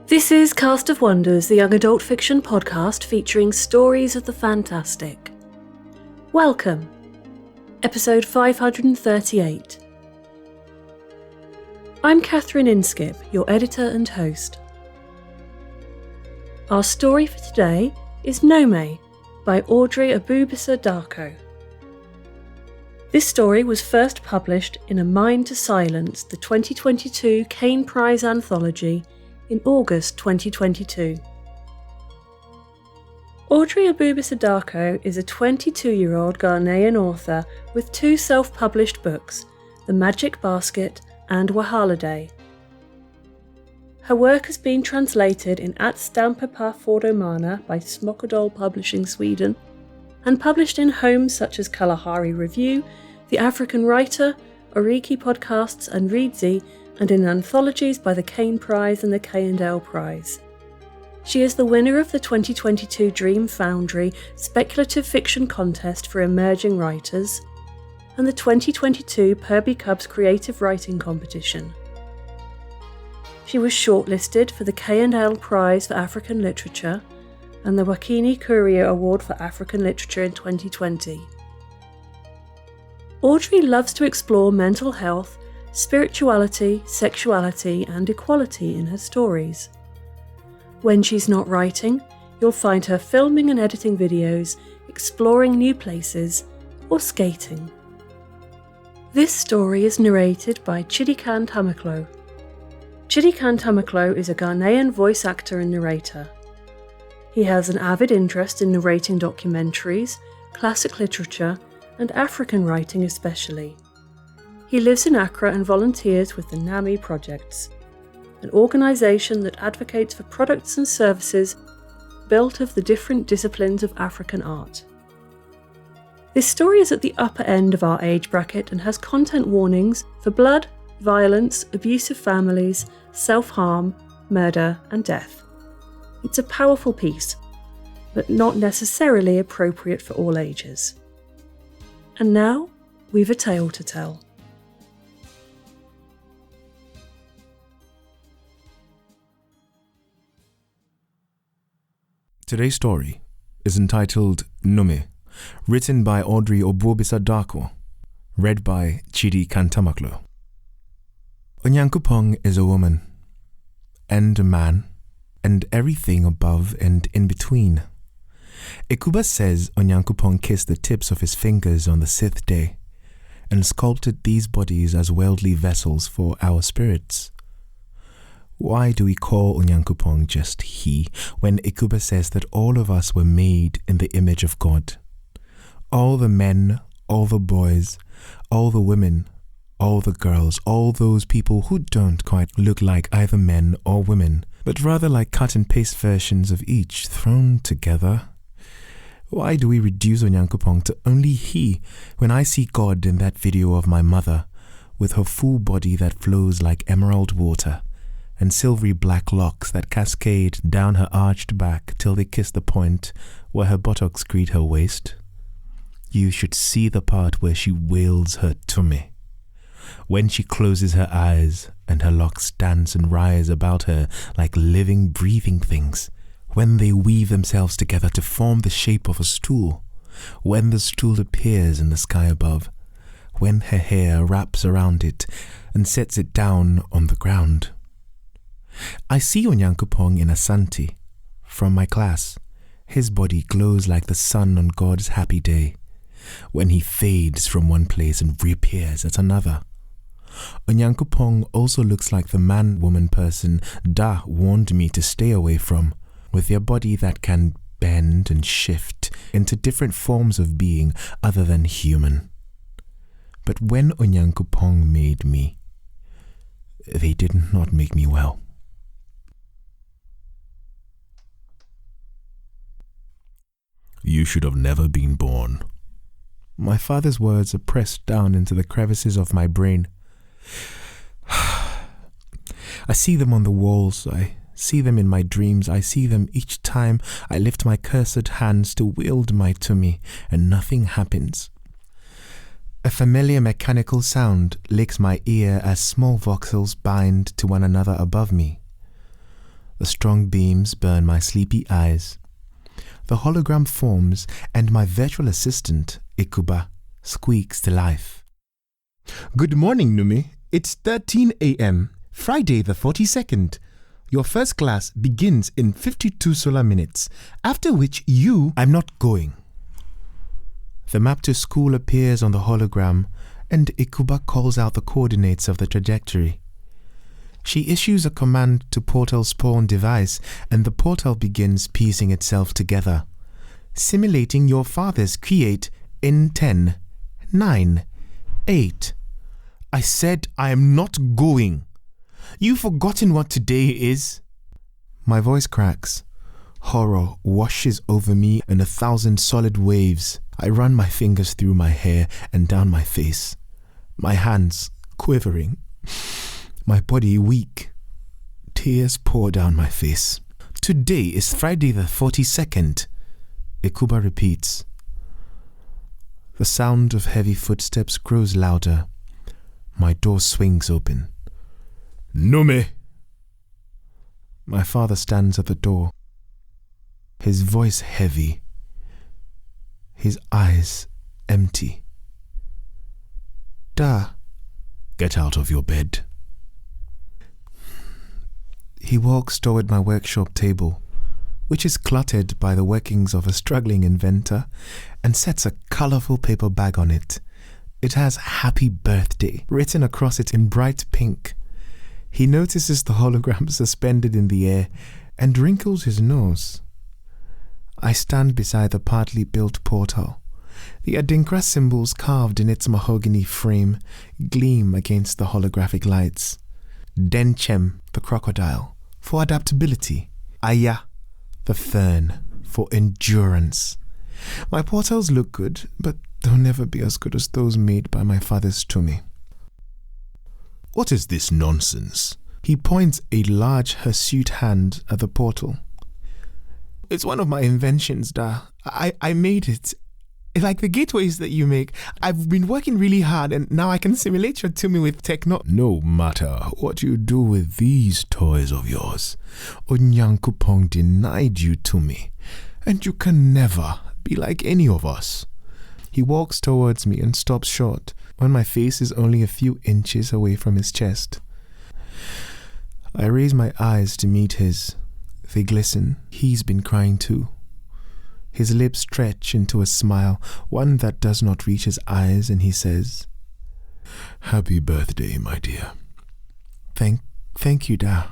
This is Cast of Wonders, the young adult fiction podcast featuring stories of the fantastic. Welcome. Episode 538. I'm Catherine Inskip, your editor and host. Our story for today is Nnome by Audrey Abubisa-Darko. This story was first published in A Mind to Silence, the 2022 Caine Prize anthology, in August 2022. Audrey Abubisa-Darko is a 22-year-old Ghanaian author with two self-published books, The Magic Basket and Wahala Day. Her work has been translated in Att Stampa på Fördomar by Smockedal Publishing Sweden and published in homes such as Kalahari Review, The African Writer, Oriki Podcasts and Readsy, and in anthologies by the Caine Prize and the K&L Prize. She is the winner of the 2022 Dream Foundry Speculative Fiction Contest for Emerging Writers and the 2022 Purby Cubs Creative Writing Competition. She was shortlisted for the K&L Prize for African Literature and the Wakini Courier Award for African Literature in 2020. Audrey loves to explore mental health, spirituality, sexuality, and equality in her stories. When she's not writing, you'll find her filming and editing videos, exploring new places, or skating. This story is narrated by Chidikan Tamaklo. Chidikan Tamaklo is a Ghanaian voice actor and narrator. He has an avid interest in narrating documentaries, classic literature, and African writing especially. He lives in Accra and volunteers with the Nnome projects, an organisation that advocates for products and services built of the different disciplines of African art. This story is at the upper end of our age bracket and has content warnings for blood, violence, abusive families, self-harm, murder and death. It's a powerful piece, but not necessarily appropriate for all ages. And now, we've a tale to tell. Today's story is entitled Nnome, written by Audrey Abubisa-Darko, read by Chidikan Tamaklo. Onyankopong is a woman, and a man, and everything above and in between. Ekuba says Onyankopong kissed the tips of his fingers on the 6th day, and sculpted these bodies as worldly vessels for our spirits. Why do we call Onyankopong just he, when Ekuba says that all of us were made in the image of God? All the men, all the boys, all the women, all the girls, all those people who don't quite look like either men or women, but rather like cut and paste versions of each thrown together. Why do we reduce Onyankopong to only he, when I see God in that video of my mother, with her full body that flows like emerald water, and silvery black locks that cascade down her arched back till they kiss the point where her buttocks greet her waist? You should see the part where she wails her tummy, when she closes her eyes and her locks dance and rise about her like living, breathing things, when they weave themselves together to form the shape of a stool, when the stool appears in the sky above, when her hair wraps around it and sets it down on the ground. I see Onyankopong in Asante. From my class, his body glows like the sun on God's happy day, when he fades from one place and reappears at another. Onyankopong also looks like the man-woman person Da warned me to stay away from, with their body that can bend and shift into different forms of being other than human. But when Onyankopong made me, they did not make me well. You should have never been born. My father's words are pressed down into the crevices of my brain. I see them on the walls, I see them in my dreams, I see them each time I lift my cursed hands to wield my tummy, and nothing happens. A familiar mechanical sound licks my ear as small voxels bind to one another above me. The strong beams burn my sleepy eyes. The hologram forms, and my virtual assistant, Ikuba, squeaks to life. Good morning, Nnome. It's 13 a.m., Friday the 42nd. Your first class begins in 52 solar minutes, after which I'm not going. The map to school appears on the hologram, and Ikuba calls out the coordinates of the trajectory. She issues a command to portal spawn device, and the portal begins piecing itself together, simulating your father's create in 10, 9, 8. I said I am not going. You've forgotten what today is? My voice cracks. Horror washes over me in 1,000 solid waves. I run my fingers through my hair and down my face, my hands quivering, my body weak. Tears pour down my face. Today is Friday the 42nd, Ikuba repeats. The sound of heavy footsteps grows louder. My door swings open. Nnome! My father stands at the door, his voice heavy, his eyes empty. Da, get out of your bed. He walks toward my workshop table, which is cluttered by the workings of a struggling inventor, and sets a colorful paper bag on it. It has Happy Birthday written across it in bright pink. He notices the hologram suspended in the air and wrinkles his nose. I stand beside the partly built portal. The Adinkra symbols carved in its mahogany frame gleam against the holographic lights. Denchem, the crocodile, for adaptability. Aya, the fern, for endurance. My portals look good, but they'll never be as good as those made by my father's tummy. What is this nonsense? He points a large hirsute hand at the portal. It's one of my inventions, Da. I made it. Like the gateways that you make. I've been working really hard and now I can simulate your tummy with techno. No matter what you do with these toys of yours, Onyankopong denied you to me, and you can never be like any of us. He walks towards me and stops short when my face is only a few inches away from his chest. I raise my eyes to meet his. They glisten. He's been crying too. His lips stretch into a smile, one that does not reach his eyes, and he says, Happy birthday, my dear. Thank you, Da.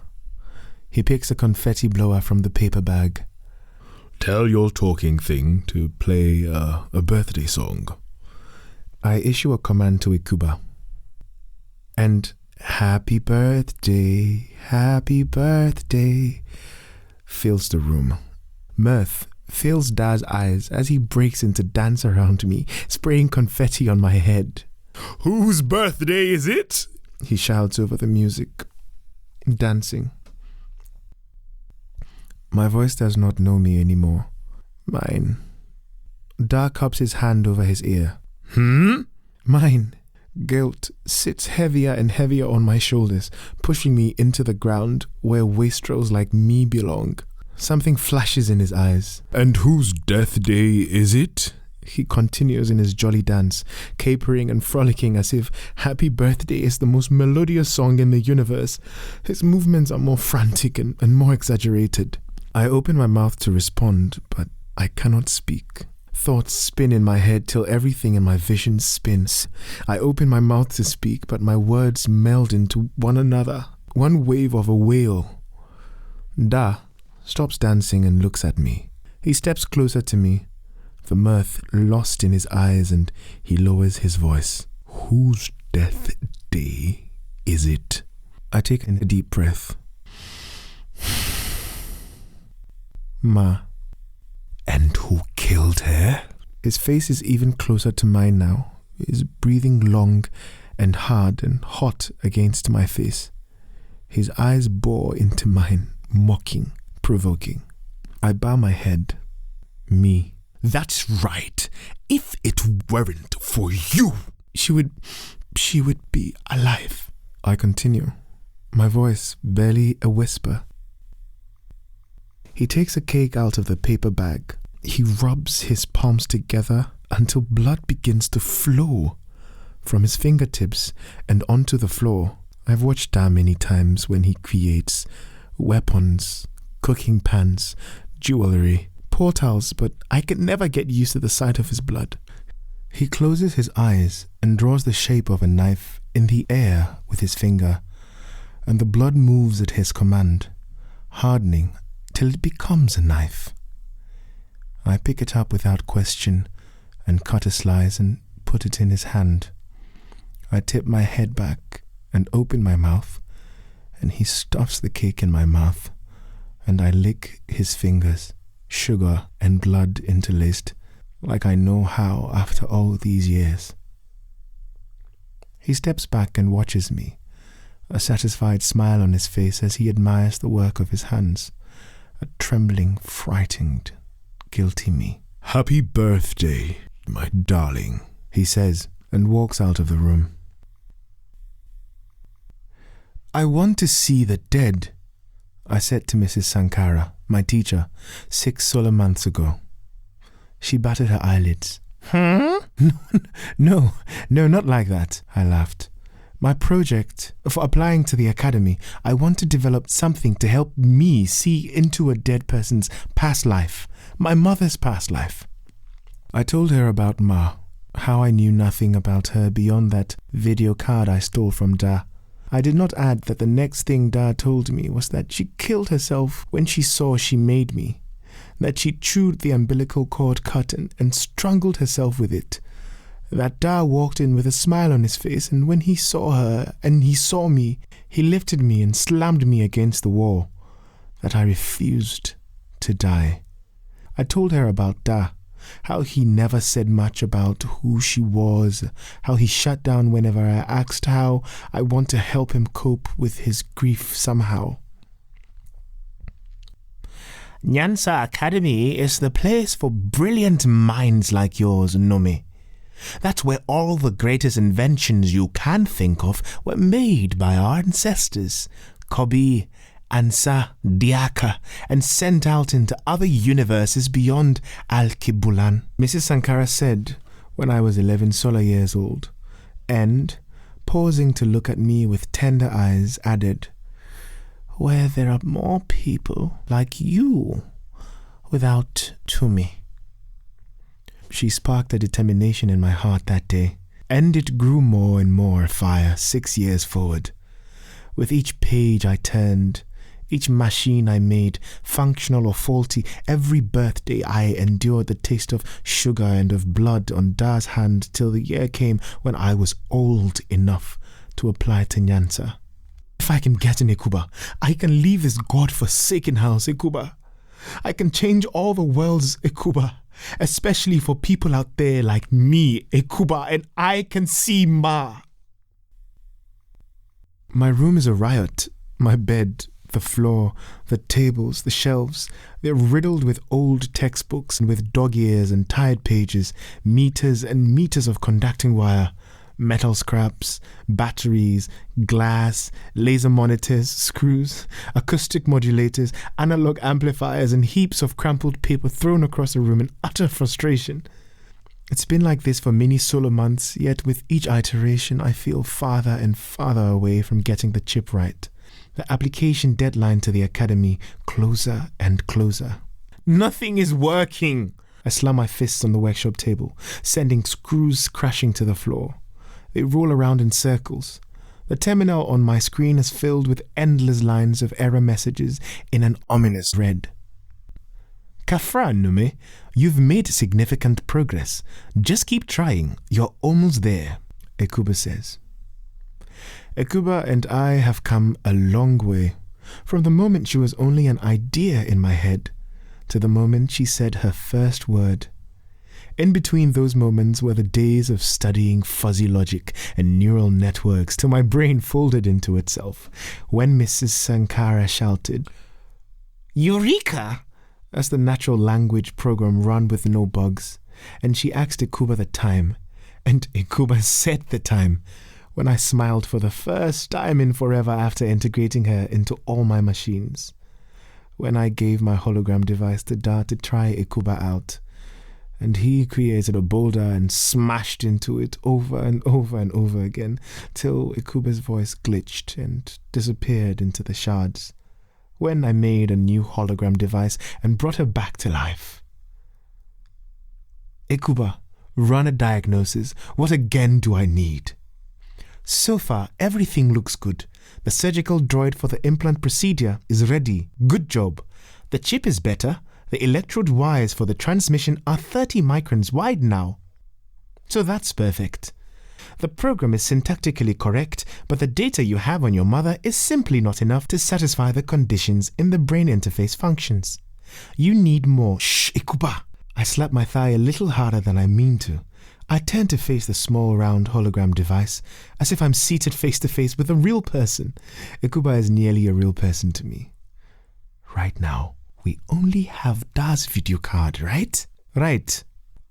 He picks a confetti blower from the paper bag. Tell your talking thing to play a birthday song. I issue a command to Ikuba. And happy birthday fills the room. Mirth fills Da's eyes as he breaks into dance around me, spraying confetti on my head. Whose birthday is it? He shouts over the music, dancing. My voice does not know me anymore. Mine. Da cups his hand over his ear. Mine. Guilt sits heavier and heavier on my shoulders, pushing me into the ground where wastrels like me belong. Something flashes in his eyes. And whose death day is it? He continues in his jolly dance, capering and frolicking as if Happy Birthday is the most melodious song in the universe. His movements are more frantic and more exaggerated. I open my mouth to respond, but I cannot speak. Thoughts spin in my head till everything in my vision spins. I open my mouth to speak, but my words meld into one another, one wave of a wail. Da stops dancing and looks at me. He steps closer to me, the mirth lost in his eyes, and he lowers his voice. Whose death day is it? I take a deep breath. Ma. And who killed her? His face is even closer to mine now, his breathing long and hard and hot against my face. His eyes bore into mine, mocking, provoking. I bow my head. Me. That's right. If it weren't for you, she would be alive. I continue, my voice barely a whisper. He takes a cake out of the paper bag. He rubs his palms together until blood begins to flow from his fingertips and onto the floor. I've watched Da many times when he creates weapons, cooking pans, jewelry, portals, but I can never get used to the sight of his blood. He closes his eyes and draws the shape of a knife in the air with his finger, and the blood moves at his command, hardening till it becomes a knife. I pick it up without question and cut a slice and put it in his hand. I tip my head back and open my mouth, and he stuffs the cake in my mouth, and I lick his fingers, sugar and blood interlaced, like I know how after all these years. He steps back and watches me, a satisfied smile on his face as he admires the work of his hands, a trembling, frightened, guilty me. "Happy birthday, my darling," he says, and walks out of the room. "I want to see the dead," I said to Mrs. Sankara, my teacher, 6 solar months ago. She batted her eyelids. No, not like that," I laughed. "My project for applying to the academy, I want to develop something to help me see into a dead person's past life, my mother's past life." I told her about Ma, how I knew nothing about her beyond that video card I stole from Da. I did not add that the next thing Da told me was that she killed herself when she saw she made me, that she chewed the umbilical cord cut and strangled herself with it, that Da walked in with a smile on his face, and when he saw her and he saw me, he lifted me and slammed me against the wall, that I refused to die. I told her about Da, how he never said much about who she was, how he shut down whenever I asked, how I want to help him cope with his grief somehow. "Nyansa Academy is the place for brilliant minds like yours, Nnome. That's where all the greatest inventions you can think of were made by our ancestors, Kobi, Ansa, Diaka, and sent out into other universes beyond Al-Kibulan," Mrs. Sankara said when I was 11 solar years old, and, pausing to look at me with tender eyes, added, "Where there are more people like you without Nnome." She sparked a determination in my heart that day, and it grew more and more fire 6 years forward. With each page I turned, each machine I made, functional or faulty, every birthday I endured the taste of sugar and of blood on Da's hand till the year came when I was old enough to apply to Nyansa. If I can get in Ekuba, I can leave this God-forsaken house, Ekuba. I can change all the world's Ekuba, especially for people out there like me, Ekuba, and I can see Ma. My room is a riot. My bed, the floor, the tables, the shelves, they're riddled with old textbooks and with dog ears and tired pages, meters and meters of conducting wire, metal scraps, batteries, glass, laser monitors, screws, acoustic modulators, analog amplifiers, and heaps of crumpled paper thrown across the room in utter frustration. It's been like this for many solar months, yet with each iteration I feel farther and farther away from getting the chip right. The application deadline to the academy closer and closer. Nothing is working! I slam my fists on the workshop table, sending screws crashing to the floor. They roll around in circles. The terminal on my screen is filled with endless lines of error messages in an ominous red. "Kafra, Nnome, you've made significant progress. Just keep trying. You're almost there," Ekuba says. Ekuba and I have come a long way, from the moment she was only an idea in my head to the moment she said her first word. In between those moments were the days of studying fuzzy logic and neural networks till my brain folded into itself, when Mrs. Sankara shouted, "Eureka!" as the natural language program ran with no bugs, and she asked Ekuba the time, and Ekuba said the time, when I smiled for the first time in forever after integrating her into all my machines. when I gave my hologram device to Da to try Ikuba out. And he created a boulder and smashed into it over and over and over again till Ikuba's voice glitched and disappeared into the shards. When I made a new hologram device and brought her back to life. Ikuba, run a diagnosis. What again do I need? So far, everything looks good. The surgical droid for the implant procedure is ready. Good job. The chip is better. The electrode wires for the transmission are 30 microns wide now. So that's perfect. The program is syntactically correct, but the data you have on your mother is simply not enough to satisfy the conditions in the brain interface functions. You need more. Shh, Ikuba! I slap my thigh a little harder than I mean to. I turn to face the small round hologram device, as if I'm seated face to face with a real person. Ikuba is nearly a real person to me. Right now, we only have Da's video card, right? Right.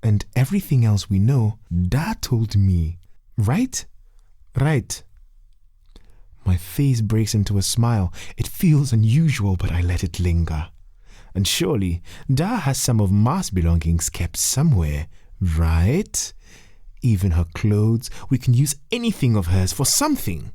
And everything else we know, Da told me. Right? Right. My face breaks into a smile. It feels unusual, but I let it linger. And surely, Da has some of Ma's belongings kept somewhere, right? Even her clothes, we can use anything of hers for something.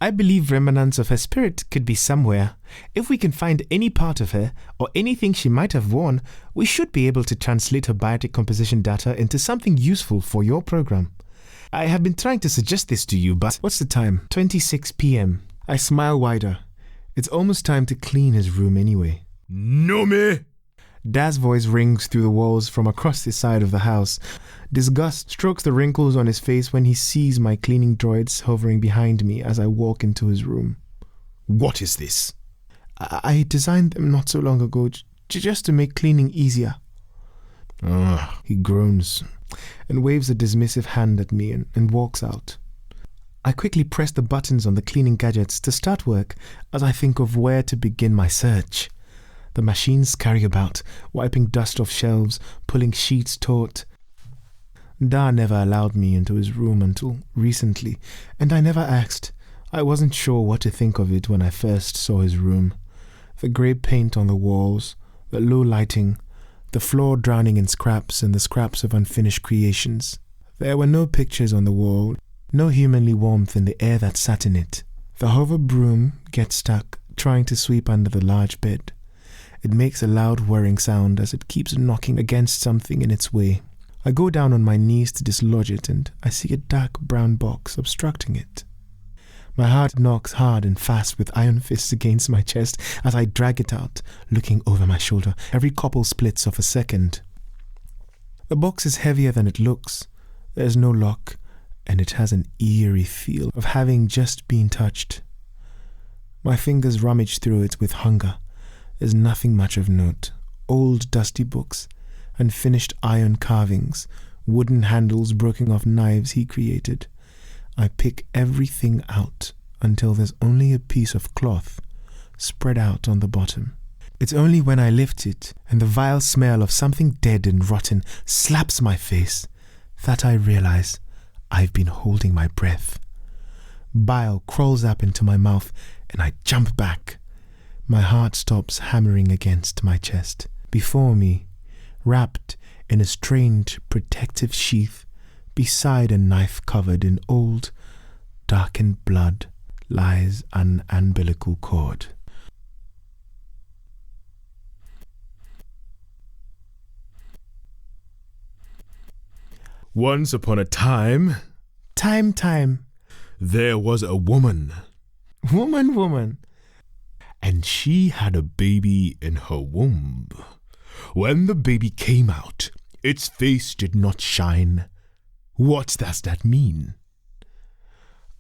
I believe remnants of her spirit could be somewhere. If we can find any part of her, or anything she might have worn, we should be able to translate her biotic composition data into something useful for your program. I have been trying to suggest this to you, but what's the time? 26 p.m. I smile wider. It's almost time to clean his room anyway. Nnome! Da's voice rings through the walls from across the side of the house. Disgust strokes the wrinkles on his face when he sees my cleaning droids hovering behind me as I walk into his room. What is this? I designed them not so long ago, just to make cleaning easier. He groans and waves a dismissive hand at me and walks out. I quickly press the buttons on the cleaning gadgets to start work as I think of where to begin my search. The machines scurry about, wiping dust off shelves, pulling sheets taut. Da never allowed me into his room until recently, and I never asked. I wasn't sure what to think of it when I first saw his room. The grey paint on the walls, the low lighting, the floor drowning in scraps and the scraps of unfinished creations. There were no pictures on the wall, no humanly warmth in the air that sat in it. The hover broom gets stuck, trying to sweep under the large bed. It makes a loud whirring sound as it keeps knocking against something in its way. I go down on my knees to dislodge it, and I see a dark brown box obstructing it. My heart knocks hard and fast with iron fists against my chest as I drag it out, looking over my shoulder. Every couple splits of a second. The box is heavier than it looks. There's no lock, and it has an eerie feel of having just been touched. My fingers rummage through it with hunger. There's nothing much of note. Old dusty books, unfinished iron carvings, wooden handles broken off knives he created. I pick everything out until there's only a piece of cloth spread out on the bottom. It's only when I lift it and the vile smell of something dead and rotten slaps my face that I realize I've been holding my breath. Bile crawls up into my mouth and I jump back. My heart stops hammering against my chest. Before me, wrapped in a strange protective sheath, beside a knife covered in old, darkened blood, lies an umbilical cord. Once upon a time, there was a woman. Woman. And she had a baby in her womb. When the baby came out, its face did not shine. What does that mean?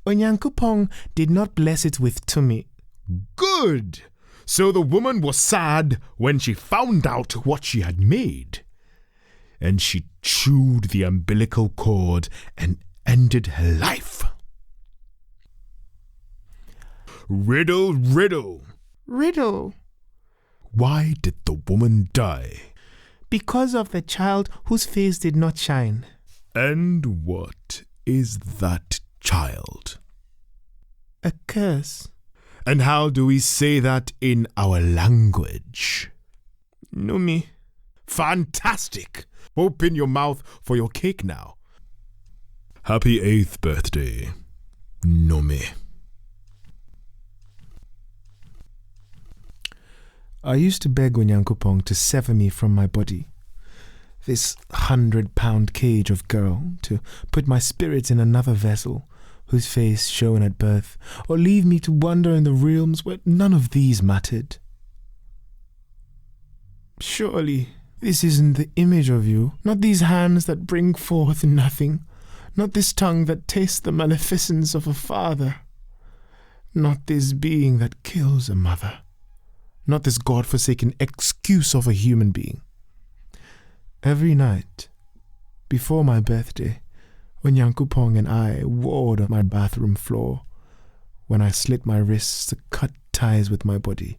Onyankopon did not bless it with tummy. Good! So the woman was sad when she found out what she had made. And she chewed the umbilical cord and ended her life. Riddle, riddle. Riddle. Why did the woman die? Because of the child whose face did not shine. And what is that child? A curse. And how do we say that in our language? Nnome. Fantastic! Open your mouth for your cake now. Happy 8th birthday, Nnome. I used to beg Onyankopong to sever me from my body, this 100-pound cage of girl, to put my spirit in another vessel, whose face shone at birth, or leave me to wander in the realms where none of these mattered. Surely this isn't the image of you, not these hands that bring forth nothing, not this tongue that tastes the maleficence of a father, not this being that kills a mother, not this God-forsaken excuse of a human being. Every night, before my birthday, Onyankopong and I warred on my bathroom floor, when I slit my wrists to cut ties with my body,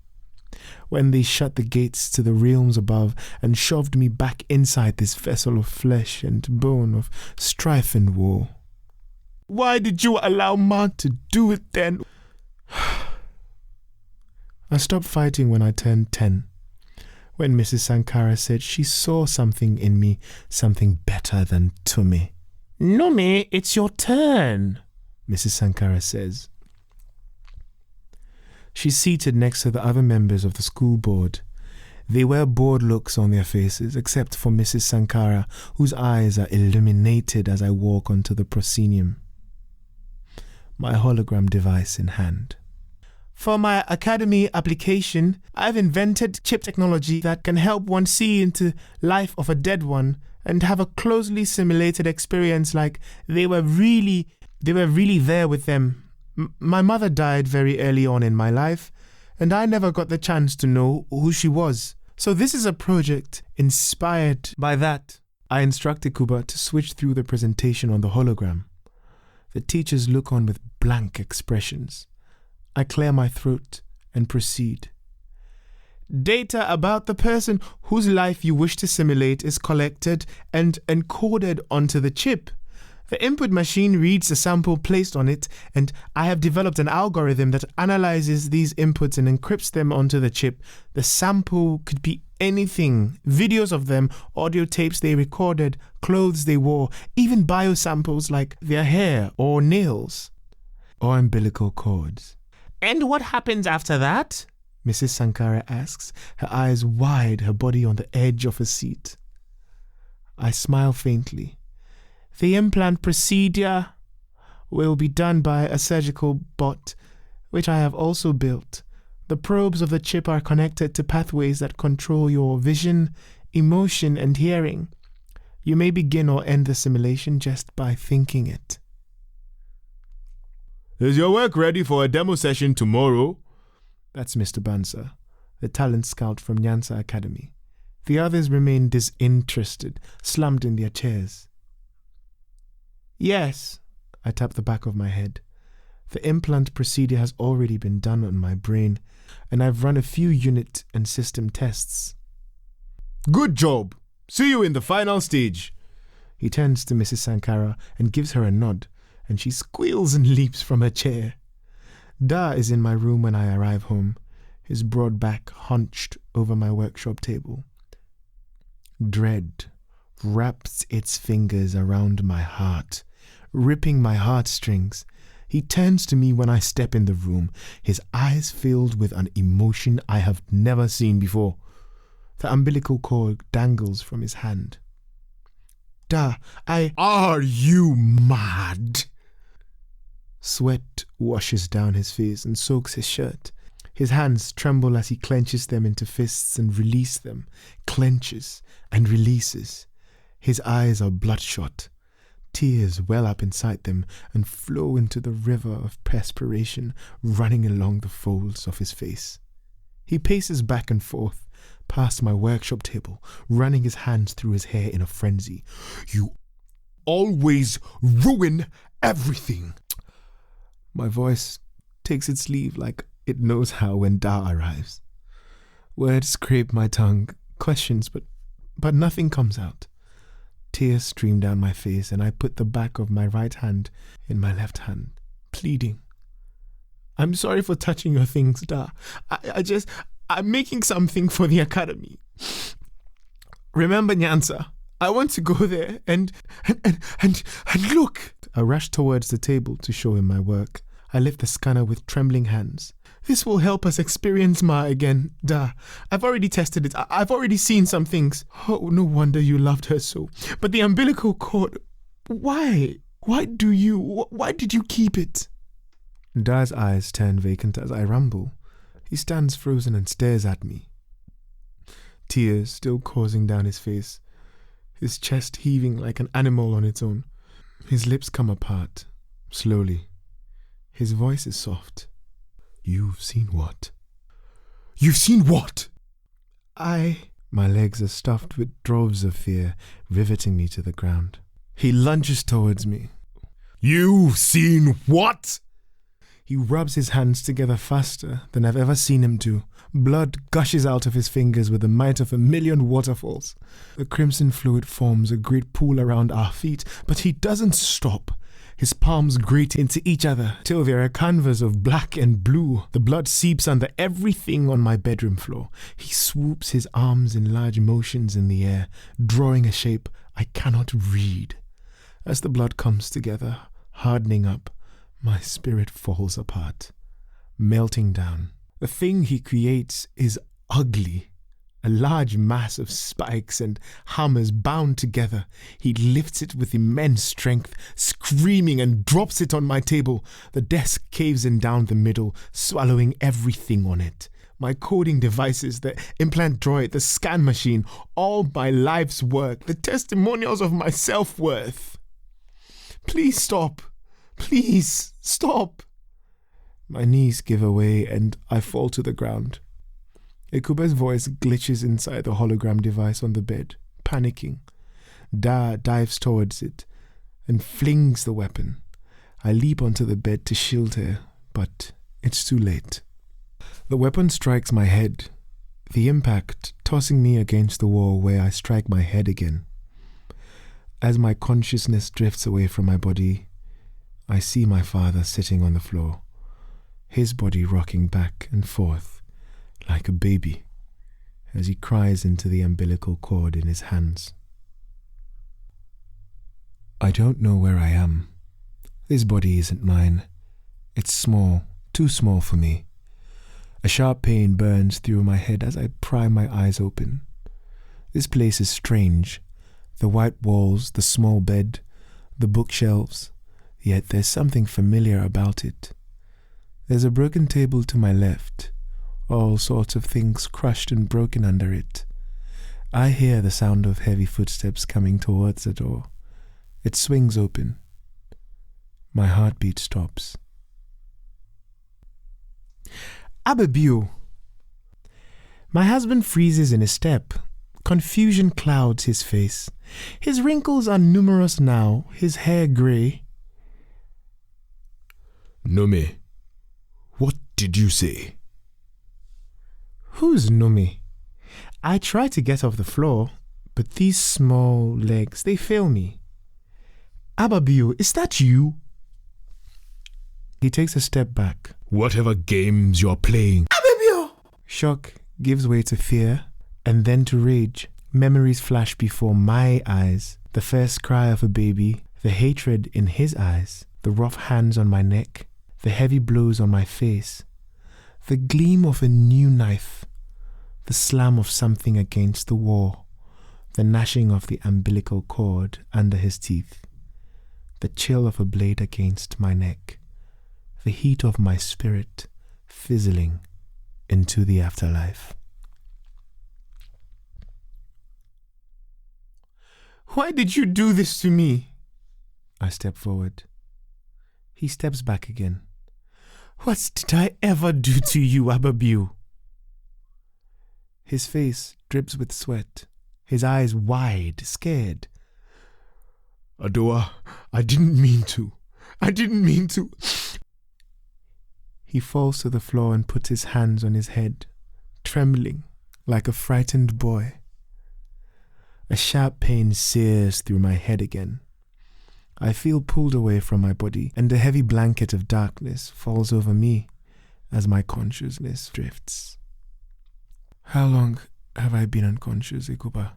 when they shut the gates to the realms above and shoved me back inside this vessel of flesh and bone, of strife and war. Why did you allow Ma to do it then? I stopped fighting when I turned 10, when Mrs. Sankara said she saw something in me, something better than Nnome. Nnome, it's your turn, Mrs. Sankara says. She's seated next to the other members of the school board. They wear bored looks on their faces, except for Mrs. Sankara, whose eyes are illuminated as I walk onto the proscenium, my hologram device in hand. For my academy application, I've invented chip technology that can help one see into life of a dead one and have a closely simulated experience like they were really there with them. My mother died very early on in my life, and I never got the chance to know who she was. So this is a project inspired by that. I instructed Kuba to switch through the presentation on the hologram. The teachers look on with blank expressions. I clear my throat and proceed. Data about the person whose life you wish to simulate is collected and encoded onto the chip. The input machine reads the sample placed on it, and I have developed an algorithm that analyzes these inputs and encrypts them onto the chip. The sample could be anything: videos of them, audio tapes they recorded, clothes they wore, even biosamples like their hair or nails, or umbilical cords. And what happens after that? Mrs. Sankara asks, her eyes wide, her body on the edge of a seat. I smile faintly. The implant procedure will be done by a surgical bot, which I have also built. The probes of the chip are connected to pathways that control your vision, emotion, and hearing. You may begin or end the simulation just by thinking it. Is your work ready for a demo session tomorrow? That's Mr. Bansa, the talent scout from Nyansa Academy. The others remain disinterested, slumped in their chairs. Yes, I tap the back of my head. The implant procedure has already been done on my brain, and I've run a few unit and system tests. Good job. See you in the final stage. He turns to Mrs. Sankara and gives her a nod, and she squeals and leaps from her chair. Da is in my room when I arrive home, his broad back hunched over my workshop table. Dread wraps its fingers around my heart, ripping my heartstrings. He turns to me when I step in the room, his eyes filled with an emotion I have never seen before. The umbilical cord dangles from his hand. Da, Are you mad? Sweat washes down his face and soaks his shirt. His hands tremble as he clenches them into fists and releases them, clenches and releases. His eyes are bloodshot. Tears well up inside them and flow into the river of perspiration running along the folds of his face. He paces back and forth past my workshop table, running his hands through his hair in a frenzy. You always ruin everything. My voice takes its leave like it knows how when Da arrives. Words scrape my tongue, questions, but nothing comes out. Tears stream down my face, and I put the back of my right hand in my left hand, pleading. I'm sorry for touching your things, Da. I'm making something for the academy. Remember, Nyansa, I want to go there and look. I rushed towards the table to show him my work. I lift the scanner with trembling hands. This will help us experience Ma again, Da. I've already tested it. I've already seen some things. Oh, no wonder you loved her so. But the umbilical cord, why? Why did you keep it? Da's eyes turn vacant as I rumble. He stands frozen and stares at me. Tears still coursing down his face, his chest heaving like an animal on its own. His lips come apart, slowly. His voice is soft. You've seen what? You've seen what? My legs are stuffed with droves of fear, riveting me to the ground. He lunges towards me. You've seen what? He rubs his hands together faster than I've ever seen him do. Blood gushes out of his fingers with the might of 1,000,000 waterfalls. The crimson fluid forms a great pool around our feet, but he doesn't stop. His palms grate into each other till they're a canvas of black and blue. The blood seeps under everything on my bedroom floor. He swoops his arms in large motions in the air, drawing a shape I cannot read. As the blood comes together, hardening up, my spirit falls apart, melting down. The thing he creates is ugly. A large mass of spikes and hammers bound together. He lifts it with immense strength, screaming, and drops it on my table. The desk caves in down the middle, swallowing everything on it. My coding devices, the implant droid, the scan machine, all my life's work, the testimonials of my self-worth. Please stop. Please stop. My knees give away and I fall to the ground. Ekuba's voice glitches inside the hologram device on the bed, panicking. Da dives towards it and flings the weapon. I leap onto the bed to shield her, but it's too late. The weapon strikes my head, the impact tossing me against the wall where I strike my head again. As my consciousness drifts away from my body, I see my father sitting on the floor, his body rocking back and forth like a baby as he cries into the umbilical cord in his hands. I don't know where I am. This body isn't mine. It's small, too small for me. A sharp pain burns through my head as I pry my eyes open. This place is strange. The white walls, the small bed, the bookshelves, yet there's something familiar about it. There's a broken table to my left, all sorts of things crushed and broken under it. I hear the sound of heavy footsteps coming towards the door. It swings open. My heartbeat stops. Ababio! My husband freezes in his step. Confusion clouds his face. His wrinkles are numerous now, his hair grey. Nnome, what did you say? Who's Nnome? I try to get off the floor, but these small legs, they fail me. Ababio, is that you? He takes a step back. Whatever games you're playing. Ababio! Shock gives way to fear, and then to rage. Memories flash before my eyes. The first cry of a baby, the hatred in his eyes, the rough hands on my neck, the heavy blows on my face, the gleam of a new knife, the slam of something against the wall, the gnashing of the umbilical cord under his teeth, the chill of a blade against my neck, the heat of my spirit fizzling into the afterlife. Why did you do this to me? I step forward. He steps back again. What did I ever do to you, Ababio? His face drips with sweat, his eyes wide, scared. Adoa, I didn't mean to. He falls to the floor and puts his hands on his head, trembling like a frightened boy. A sharp pain sears through my head again. I feel pulled away from my body, and a heavy blanket of darkness falls over me. as my consciousness drifts. How long have I been unconscious, Ekuba?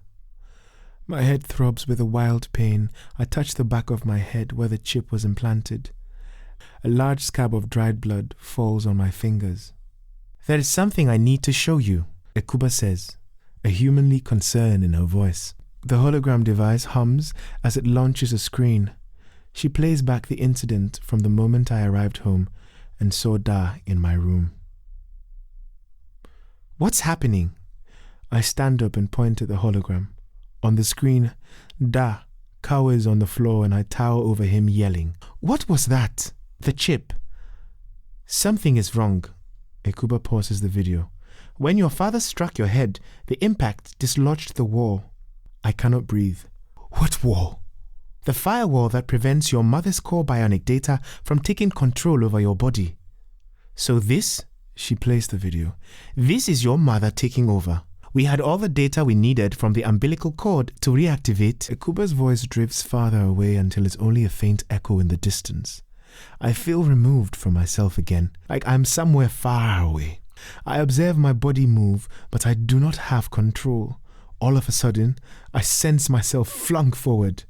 My head throbs with a wild pain. I touch the back of my head where the chip was implanted. A large scab of dried blood falls on my fingers. There is something I need to show you, Ekuba says, a humanly concern in her voice. The hologram device hums as it launches a screen. She plays back the incident from the moment I arrived home and saw Da in my room. What's happening? I stand up and point at the hologram. On the screen, Da cowers on the floor and I tower over him yelling, "What was that? The chip." Something is wrong. Ekuba pauses the video. When your father struck your head, the impact dislodged the wall. I cannot breathe. What wall? The firewall that prevents your mother's core bionic data from taking control over your body. So this, she plays the video, this is your mother taking over. We had all the data we needed from the umbilical cord to reactivate. Ekuba's voice drifts farther away until it's only a faint echo in the distance. I feel removed from myself again, like I'm somewhere far away. I observe my body move, but I do not have control. All of a sudden, I sense myself flung forward.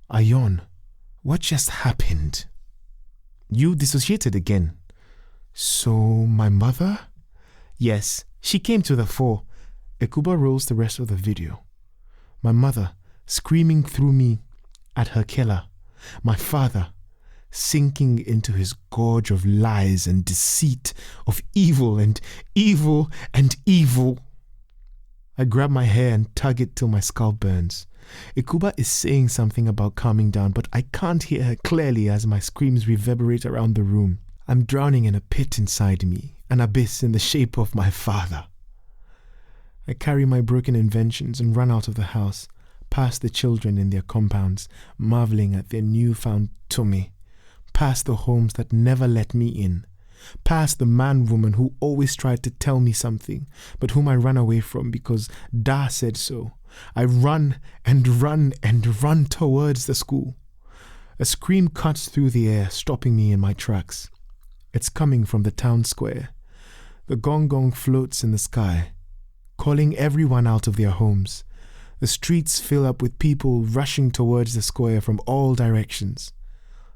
I yawn. What just happened? You dissociated again. So, my mother? Yes, she came to the fore. Ekuba rolls the rest of the video. My mother, screaming through me at her killer. My father, sinking into his gorge of lies and deceit, of evil and evil and evil. I grab my hair and tug it till my scalp burns. Ekuba is saying something about calming down, but I can't hear her clearly as my screams reverberate around the room. I'm drowning in a pit inside me, an abyss in the shape of my father. I carry my broken inventions and run out of the house, past the children in their compounds, marveling at their newfound Nnome, past the homes that never let me in, past the man-woman who always tried to tell me something, but whom I ran away from because Da said so. I run and run and run towards the school. A scream cuts through the air, stopping me in my tracks. It's coming from the town square. The gong floats in the sky, calling everyone out of their homes. The streets fill up with people rushing towards the square from all directions.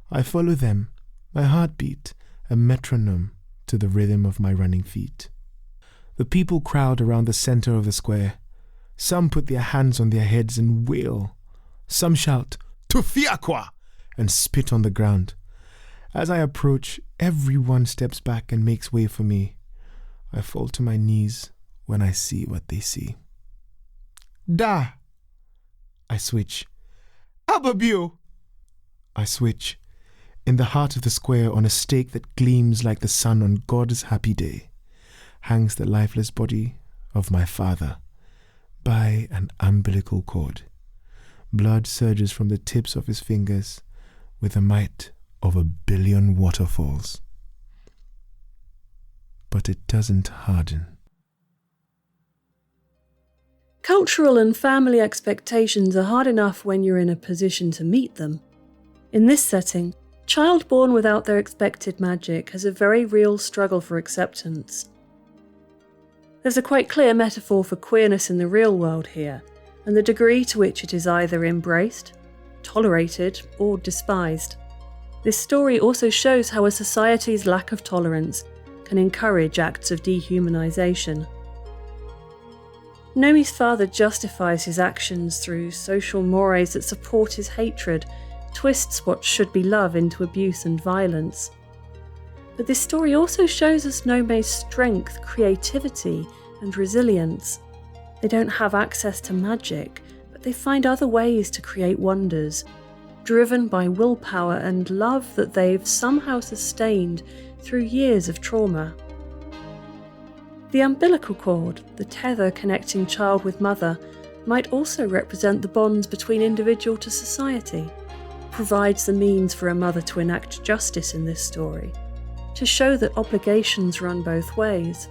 I follow them, my heartbeat a metronome to the rhythm of my running feet. The people crowd around the center of the square. Some put their hands on their heads and wail. Some shout, "Tufiakwa!" and spit on the ground. As I approach, everyone steps back and makes way for me. I fall to my knees when I see what they see. Da! I switch. Ababio! I switch. In the heart of the square, on a stake that gleams like the sun on God's happy day, hangs the lifeless body of my father by an umbilical cord. Blood surges from the tips of his fingers with the might of 1 billion waterfalls. But it doesn't harden. Cultural and family expectations are hard enough when you're in a position to meet them. In this setting, a child born without their expected magic has a very real struggle for acceptance. There's a quite clear metaphor for queerness in the real world here, and the degree to which it is either embraced, tolerated, or despised. This story also shows how a society's lack of tolerance can encourage acts of dehumanization. Nnome's father justifies his actions through social mores that support his hatred, twists what should be love into abuse and violence. But this story also shows us Nnome's strength, creativity, and resilience. They don't have access to magic, but they find other ways to create wonders, driven by willpower and love that they've somehow sustained through years of trauma. The umbilical cord, the tether connecting child with mother, might also represent the bonds between individual to society. Provides the means for a mother to enact justice in this story, to show that obligations run both ways.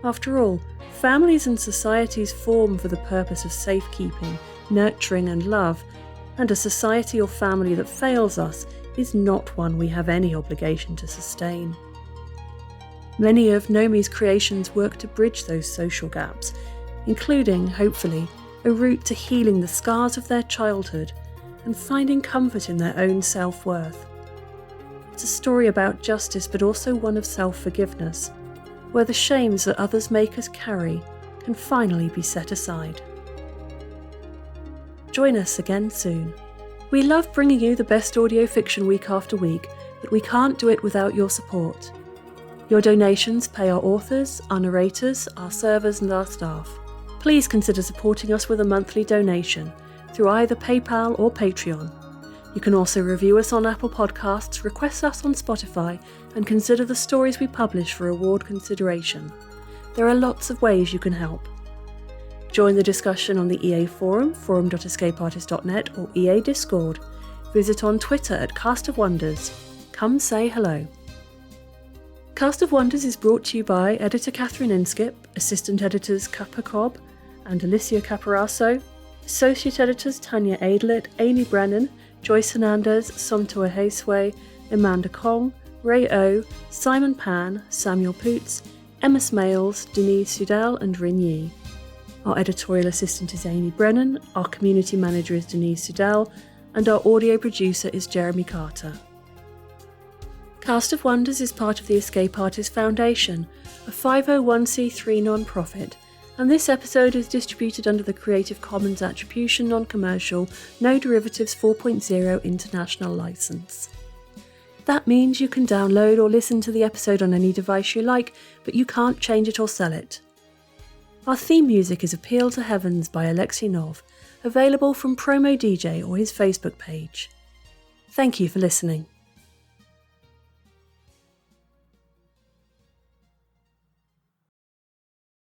After all, families and societies form for the purpose of safekeeping, nurturing and love, and a society or family that fails us is not one we have any obligation to sustain. Many of Nnome's creations work to bridge those social gaps, including, hopefully, a route to healing the scars of their childhood and finding comfort in their own self-worth. It's a story about justice, but also one of self-forgiveness, where the shames that others make us carry can finally be set aside. Join us again soon. We love bringing you the best audio fiction week after week, but we can't do it without your support. Your donations pay our authors, our narrators, our servers and our staff. Please consider supporting us with a monthly donation through either PayPal or Patreon. You can also review us on Apple Podcasts, request us on Spotify, and consider the stories we publish for award consideration. There are lots of ways you can help. Join the discussion on the EA Forum, forum.escapeartist.net, or EA Discord. Visit on Twitter at Cast of Wonders. Come say hello. Cast of Wonders is brought to you by editor Catherine Inskip, assistant editors Kappa Cobb and Alicia Caparasso, associate editors Tanya Aidlet, Amy Brennan, Joyce Hernandez, Somtoa Haseway, Amanda Kong, Ray O, Simon Pan, Samuel Poots, Emma Smales, Denise Sudell and Rin Yi. Our editorial assistant is Amy Brennan, our community manager is Denise Sudell, and our audio producer is Jeremy Carter. Cast of Wonders is part of the Escape Artist Foundation, a 501c3 non-profit, and this episode is distributed under the Creative Commons Attribution Non-Commercial No Derivatives 4.0 International License. That means you can download or listen to the episode on any device you like, but you can't change it or sell it. Our theme music is Appeal to Heavens by Alexei Nov, available from Promo DJ or his Facebook page. Thank you for listening.